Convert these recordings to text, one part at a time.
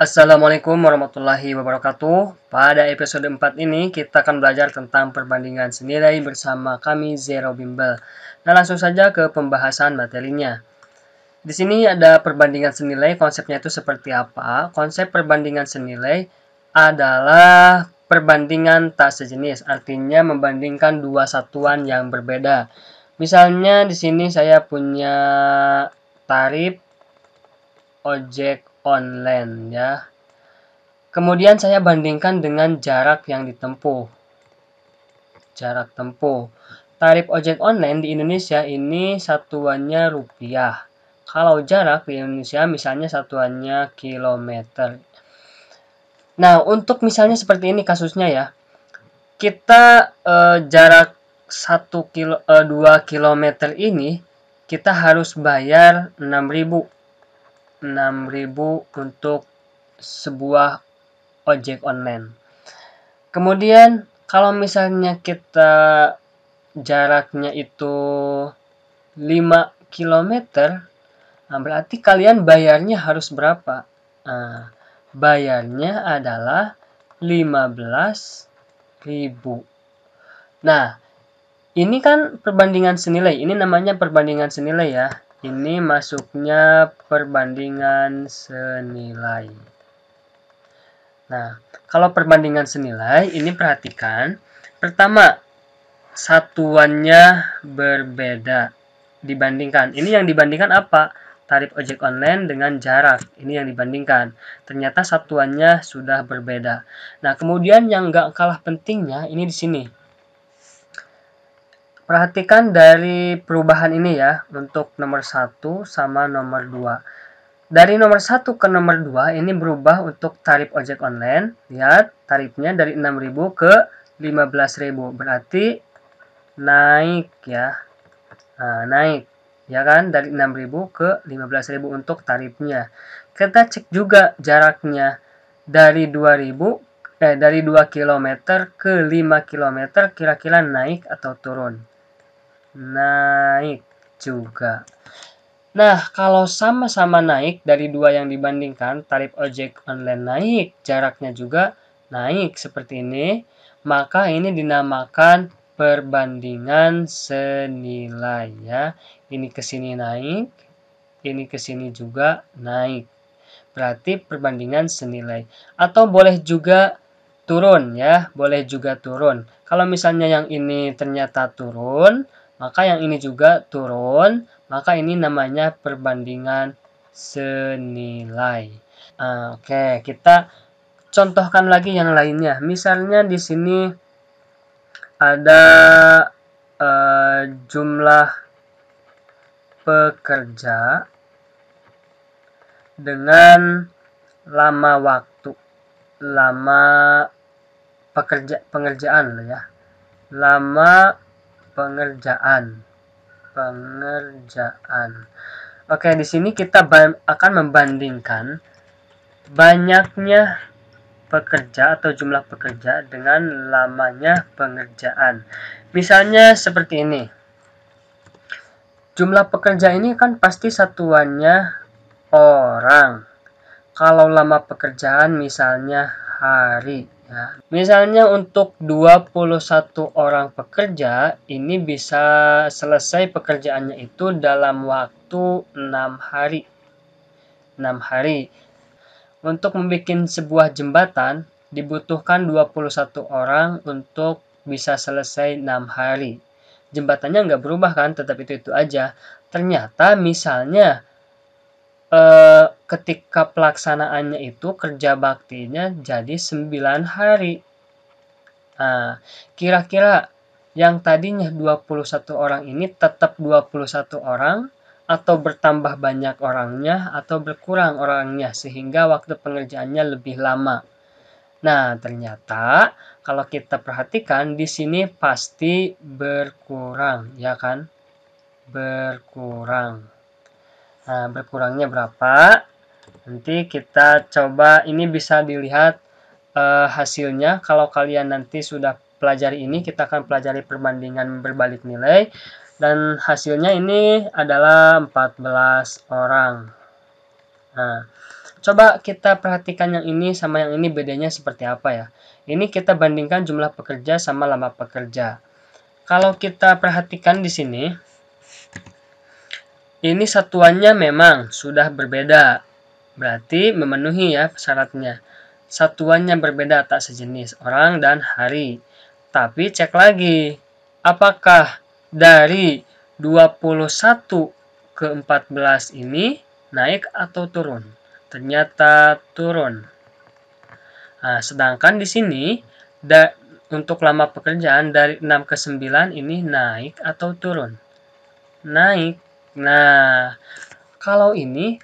Assalamualaikum warahmatullahi wabarakatuh. Pada episode 4 ini kita akan belajar tentang perbandingan senilai bersama kami Zero Bimbel. Nah, langsung saja ke pembahasan materinya. Di sini ada perbandingan senilai, konsepnya itu seperti apa? Konsep perbandingan senilai adalah perbandingan tak sejenis, artinya membandingkan dua satuan yang berbeda. Misalnya di sini saya punya tarif ojek online ya. Kemudian saya bandingkan dengan jarak yang ditempuh. Jarak tempuh. Tarif ojek online di Indonesia ini satuannya rupiah. Kalau jarak di Indonesia misalnya satuannya kilometer. Nah, untuk misalnya seperti ini kasusnya ya. Kita jarak 2 kilometer ini kita harus bayar 6.000. 6.000 untuk sebuah ojek online. Kemudian kalau misalnya kita jaraknya itu 5 km, berarti kalian bayarnya harus berapa? Bayarnya adalah 15.000. Nah, ini kan perbandingan senilai. Ini namanya perbandingan senilai ya. Ini masuknya perbandingan senilai. Nah, kalau perbandingan senilai, ini perhatikan. Pertama, satuannya berbeda dibandingkan. Ini yang dibandingkan apa? Tarif ojek online dengan jarak. Ini yang dibandingkan. Ternyata satuannya sudah berbeda. Nah, kemudian yang nggak kalah pentingnya, ini di sini. Perhatikan dari perubahan ini ya, untuk nomor 1 sama nomor 2. Dari nomor 1 ke nomor 2 ini berubah untuk tarif ojek online. Lihat, tarifnya dari 6.000 ke 15.000. Berarti naik ya. Nah, naik. Ya kan? Dari 6.000 ke 15.000 untuk tarifnya. Kita cek juga jaraknya. Dari 2 km ke 5 km kira-kira naik atau turun? Naik juga. Nah, kalau sama-sama naik dari dua yang dibandingkan, tarif ojek online naik, jaraknya juga naik seperti ini, maka ini dinamakan perbandingan senilai ya. Ini ke sini naik, ini ke sini juga naik. Berarti perbandingan senilai. Atau boleh juga turun ya, boleh juga turun. Kalau misalnya yang ini ternyata turun, maka yang ini juga turun, maka ini namanya perbandingan senilai. Oke, kita contohkan lagi yang lainnya. Misalnya di sini ada jumlah pekerja dengan lama waktu, lama pengerjaan ya. Lama pengerjaan. Oke, di sini kita akan membandingkan banyaknya pekerja atau jumlah pekerja dengan lamanya pengerjaan. Misalnya seperti ini. Jumlah pekerja ini kan pasti satuannya orang. Kalau lama pekerjaan misalnya hari ya. Misalnya untuk 21 orang pekerja, ini bisa selesai pekerjaannya itu dalam waktu 6 hari. 6 hari. Untuk membuat sebuah jembatan, dibutuhkan 21 orang untuk bisa selesai 6 hari. Jembatannya nggak berubah kan, tetap itu aja. Ternyata misalnya ketika pelaksanaannya itu kerja baktinya jadi 9 hari. Nah, kira-kira yang tadinya 21 orang ini tetap 21 orang atau bertambah banyak orangnya atau berkurang orangnya sehingga waktu pengerjaannya lebih lama. Nah, ternyata kalau kita perhatikan di sini pasti berkurang, ya kan? Berkurang. Nah, berkurangnya berapa? Nanti kita coba, ini bisa dilihat hasilnya. Kalau kalian nanti sudah pelajari ini, kita akan pelajari perbandingan berbalik nilai. Dan hasilnya ini adalah 14 orang. Nah, Coba kita perhatikan yang ini sama yang ini bedanya seperti apa ya. Ini kita bandingkan jumlah pekerja sama lama pekerja. Kalau kita perhatikan di sini, ini satuannya memang sudah berbeda. Berarti memenuhi ya syaratnya. Satuannya berbeda tak sejenis, orang dan hari. Tapi cek lagi, apakah dari 21 ke 14 ini naik atau turun? Ternyata turun. Nah, sedangkan di sini untuk lama pekerjaan dari 6 ke 9 ini naik atau turun? Naik. Nah, kalau ini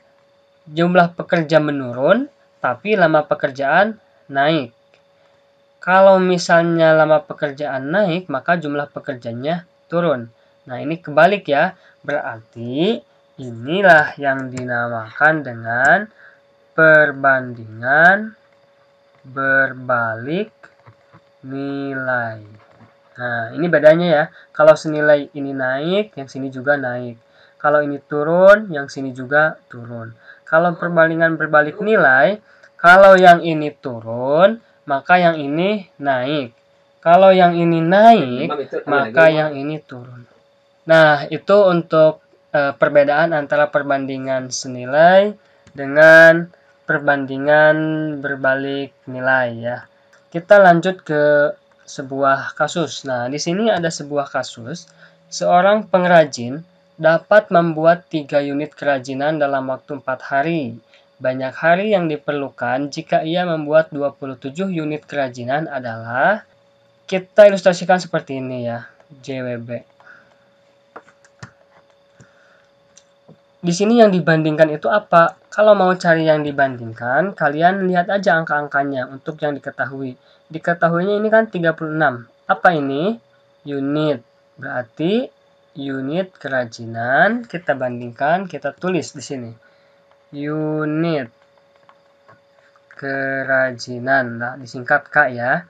jumlah pekerja menurun, tapi lama pekerjaan naik. Kalau misalnya lama pekerjaan naik, maka jumlah pekerjanya turun. Nah, ini kebalik ya. Berarti inilah yang dinamakan dengan perbandingan berbalik nilai. Nah, ini bedanya ya. Kalau senilai ini naik, yang sini juga naik. Kalau ini turun, yang sini juga turun. Kalau perbandingan berbalik nilai, kalau yang ini turun, maka yang ini naik. Kalau yang ini naik, maka yang ini turun. Nah, itu untuk perbedaan antara perbandingan senilai dengan perbandingan berbalik nilai ya. Kita lanjut ke sebuah kasus. Nah, di sini ada sebuah kasus. Seorang pengrajin dapat membuat 3 unit kerajinan dalam waktu 4 hari. Banyak hari yang diperlukan jika ia membuat 27 unit kerajinan adalah, kita ilustrasikan seperti ini ya, JWB. Di sini yang dibandingkan itu apa? Kalau mau cari yang dibandingkan, kalian lihat aja angka-angkanya untuk yang diketahui. Diketahuinya ini kan 36. Apa ini? Unit. Berarti unit kerajinan kita bandingkan, kita tulis di sini. Unit kerajinan. Nah, disingkat K ya.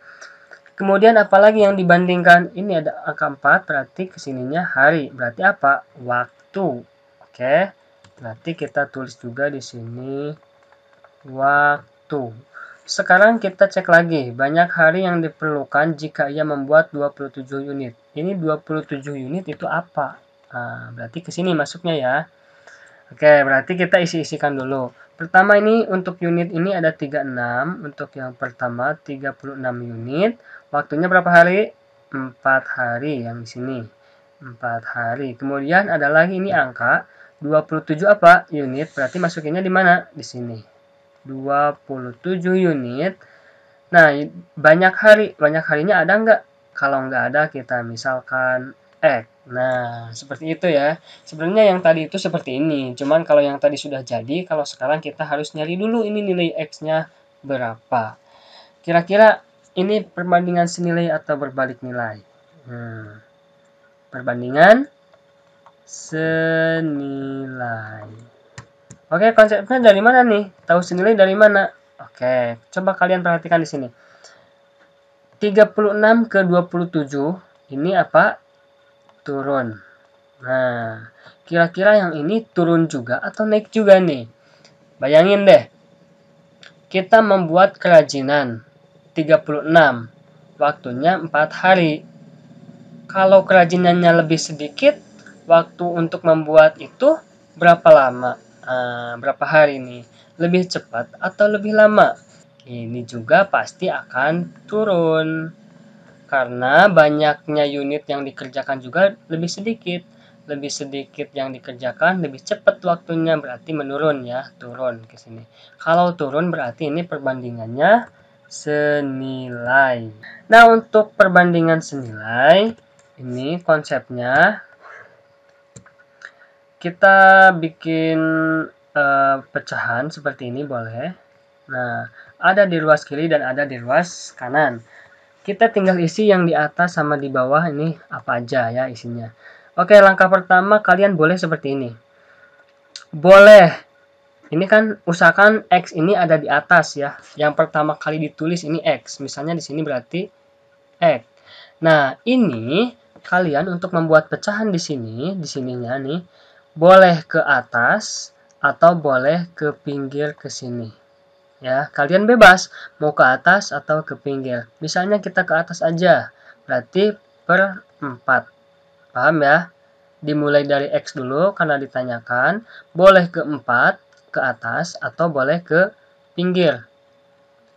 Kemudian apalagi yang dibandingkan? Ini ada angka 4, berarti kesininya hari. Berarti apa? Waktu. Oke. Berarti kita tulis juga di sini waktu. Sekarang kita cek lagi, banyak hari yang diperlukan jika ia membuat 27 unit. Ini 27 unit itu apa? Nah, berarti ke sini masuknya ya. Oke, berarti kita isi-isikan dulu. Pertama ini untuk unit ini ada 36. Untuk yang pertama 36 unit. Waktunya berapa hari? 4 hari yang di sini. 4 hari. Kemudian ada lagi ini angka 27 apa? Unit. Berarti masukinnya di mana? Di sini. 27 unit. Nah, banyak hari. Banyak harinya ada nggak? Kalau nggak ada, kita misalkan X. Nah, seperti itu ya. Sebenarnya yang tadi itu seperti ini. Cuman kalau yang tadi sudah jadi, kalau sekarang kita harus nyari dulu ini nilai X-nya berapa. Kira-kira ini perbandingan senilai atau berbalik nilai? Perbandingan senilai. Oke, konsepnya dari mana nih? Tahu senilai dari mana? Oke, coba kalian perhatikan di sini. 36 ke 27 ini apa? Turun. Nah, kira-kira yang ini turun juga atau naik juga nih? Bayangin deh. Kita membuat kerajinan 36. Waktunya 4 hari. Kalau kerajinannya lebih sedikit, waktu untuk membuat itu berapa lama? Berapa hari nih? Lebih cepat atau lebih lama? Ini juga pasti akan turun. Karena banyaknya unit yang dikerjakan juga lebih sedikit. Lebih sedikit yang dikerjakan, lebih cepat waktunya, berarti menurun ya, turun ke sini. Kalau turun berarti ini perbandingannya senilai. Nah, untuk perbandingan senilai, ini konsepnya kita bikin pecahan seperti ini boleh. Nah, ada di ruas kiri dan ada di ruas kanan. Kita tinggal isi yang di atas sama di bawah ini apa aja ya isinya. Oke, langkah pertama kalian boleh seperti ini. Boleh. Ini kan usahakan X ini ada di atas ya. Yang pertama kali ditulis ini X. Misalnya di sini berarti X. Nah, ini kalian untuk membuat pecahan di sininya nih, boleh ke atas atau boleh ke pinggir ke sini. Ya, kalian bebas mau ke atas atau ke pinggir. Misalnya kita ke atas aja, berarti per 4. Paham ya? Dimulai dari X dulu karena ditanyakan, boleh ke 4 ke atas atau boleh ke pinggir.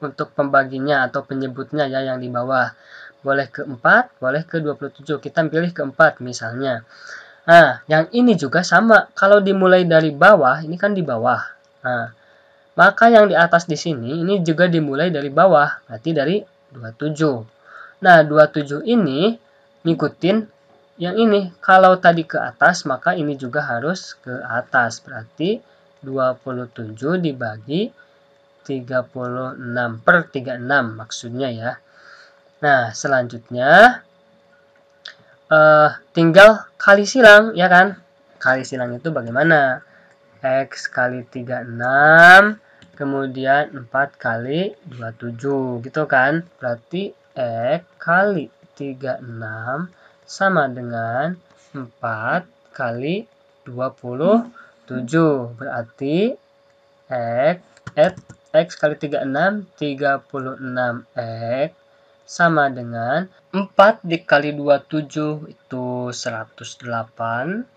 Untuk pembaginya atau penyebutnya ya yang di bawah. Boleh ke 4, boleh ke 27. Kita pilih ke 4 misalnya. Nah, yang ini juga sama. Kalau dimulai dari bawah, ini kan di bawah. Nah, maka yang di atas di sini ini juga dimulai dari bawah, berarti dari 27. Nah, 27 ini ngikutin yang ini. Kalau tadi ke atas, maka ini juga harus ke atas. Berarti 27 dibagi 36 per 36 maksudnya ya. Nah, selanjutnya tinggal kali silang, ya kan? Kali silang itu bagaimana? X kali 36 kemudian 4 kali 27 gitu kan. Berarti X kali 36 sama dengan 4 kali 27. Berarti X kali 36 36X sama dengan 4 dikali 27 itu 108.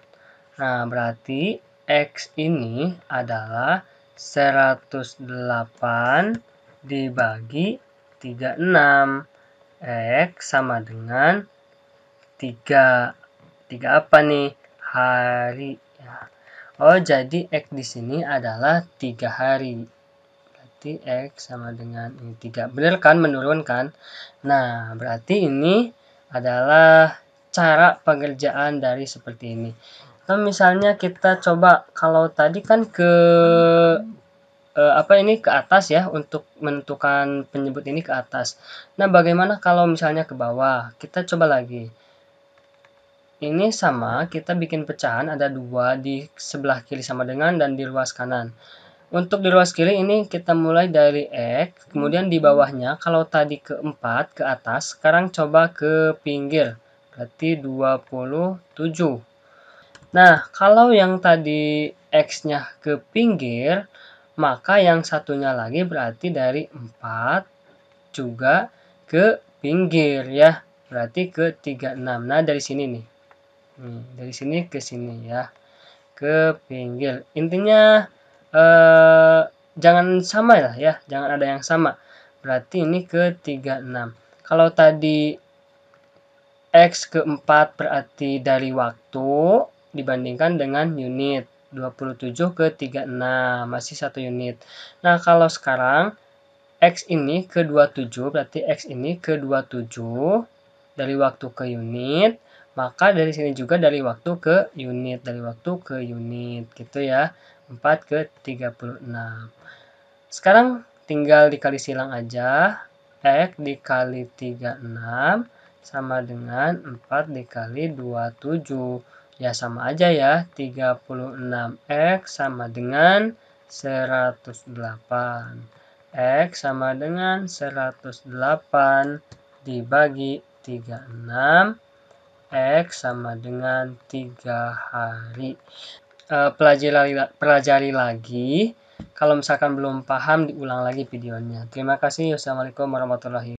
Nah, berarti X ini adalah 108 dibagi 36. X sama dengan 3. 3 apa nih? Hari. Ya. Oh, jadi X di sini adalah 3 hari. Berarti X sama dengan ini 3. Benar kan? Menurunkan. Nah, berarti ini adalah cara pengerjaan dari seperti ini. Nah, misalnya kita coba kalau tadi kan ke ke atas ya untuk menentukan penyebut ini ke atas. Nah, bagaimana kalau misalnya ke bawah? Kita coba lagi. Ini sama, kita bikin pecahan ada 2 di sebelah kiri sama dengan dan di ruas kanan. Untuk di ruas kiri ini kita mulai dari X, kemudian di bawahnya kalau tadi ke 4 ke atas, sekarang coba ke pinggir. Berarti 27. Nah, kalau yang tadi X-nya ke pinggir, maka yang satunya lagi berarti dari 4 juga ke pinggir ya. Berarti ke 36. Nah, dari sini nih. Dari sini ke sini ya. Ke pinggir. Intinya jangan sama ya. Jangan ada yang sama. Berarti ini ke 36. Kalau tadi X ke 4 berarti dari waktu dibandingkan dengan unit. 27 ke 36 masih 1 unit. Nah, kalau sekarang X ini ke 27 berarti X ini ke 27 dari waktu ke unit, maka dari sini juga dari waktu ke unit, dari waktu ke unit gitu ya. 4 ke 36. Sekarang tinggal dikali silang aja. X dikali 36 sama dengan 4 dikali 27. Ya sama aja ya, 36X sama dengan 108. X sama dengan 108 dibagi 36. X sama dengan 3 hari. Pelajari lagi. Kalau misalkan belum paham, diulang lagi videonya. Terima kasih. Wassalamualaikum warahmatullahi wabarakatuh.